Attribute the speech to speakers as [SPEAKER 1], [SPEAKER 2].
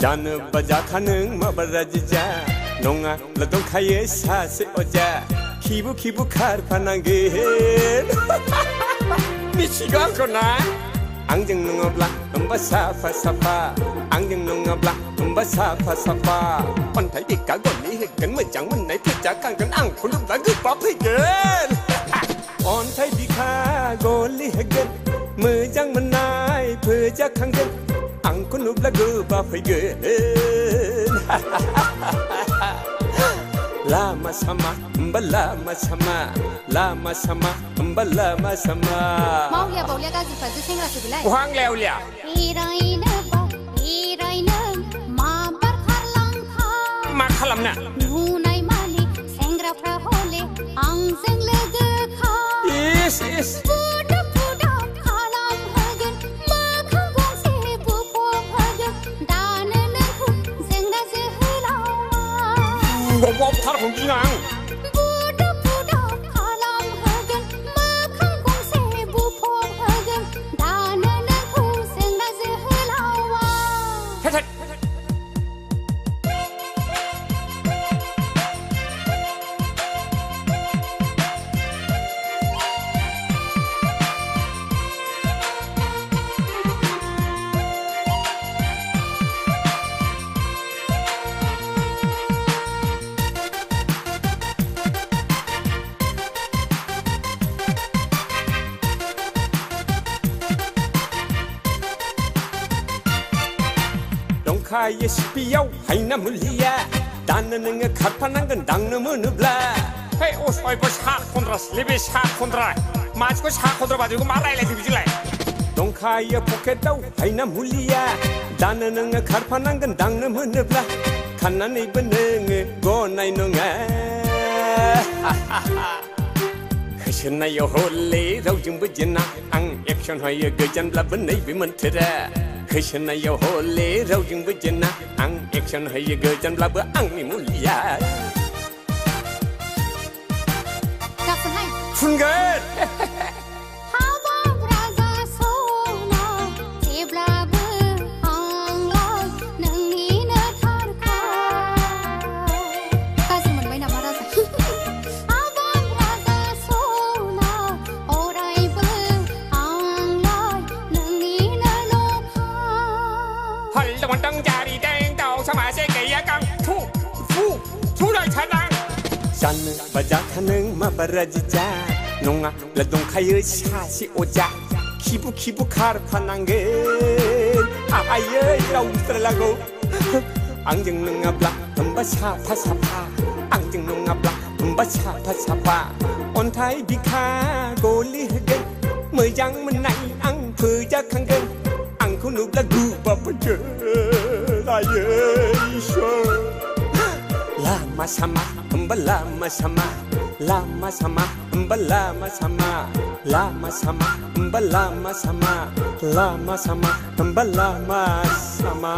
[SPEAKER 1] जानो बाजाखानों माबाराजिजा नङा दंखायो सासे अजा खिबु खारफानांगोन मिथिगौ आंखौ ना आंजों नङाब्ला होमबा साफा आंजों नङाब्ला होमबा साफा अन्थाइ बिखा गलि होगोन मोजां मोननाय फोजाखांगोन आंखौ नुब्ला गोबाब फैगोन अन्थाइ बिखा गलि होगोन मोजां मोननाय फोजाखांगोन आंखौ नुब्ला गोबाब फैगोन लामा सामा होमबा लामा सामा होमबा लामा सामा
[SPEAKER 2] मावलिया बावलिया गाज्रिफ्रासो सेंग्रासो बेलाय
[SPEAKER 1] बहां लेवलिया
[SPEAKER 2] एरायनो माबार खारलांखा
[SPEAKER 1] मा खालामना
[SPEAKER 2] नुनाय मानि सेंग्राफ्रा हले आंजों लोगो खा
[SPEAKER 1] इस
[SPEAKER 2] बुदब खालामहोगोन मोखां गंसे बुफबहोगोन दानो नोंखौ सेंग्रा जोहोलावा
[SPEAKER 1] बबावथार हमदिं आं
[SPEAKER 2] बुदब खालामहोगोन मोखां गंसे बुफबहोगोन दानो नोंखौ सेंग्रा जोहोलावा
[SPEAKER 1] दंखायो सिपियाव हायना मुलिया दानो नोङो खारफानांगोन दांनो मोनोब्ला हे असयबो सा खन्द्रासलै बे सा खन्द्रा मानसिखौ सा खन्द्रा बादिखौ मा रायलायदों बिदिलाय दंखायो पकेटाव हायना मुलिया दानो नोङो खारफानांगोन दांनो मोनोब्ला खाननानैबो नोङो गनाय नङा होसोनायाव हले रावजोंबो जेना आं एक्सन होयो गोजानब्लाबो नैबे मोन्थोरा होसोनायाव हले रावजोंबो जेना आं एक्सन होयो गोजानब्लाबो आंनि मुलिया फुनगोन जानो बाजाखानों माबाराजिजा नङा दंखायो सासे अजा खिबु खारफानांगोन आयै रावस्रालागौ आंजों नङाब्ला होमबा साफा आंजों नङाब्ला होमबा साफा अन्थाइ बिखा गलि होगोन मोजां मोननाय आं फोजाखांगोन आंखौ नुब्ला गोबाब फैगोन आयै इसोर लामा सामा होमबा लामा सामा होमबा लामा होमबा लामा होमबा लामा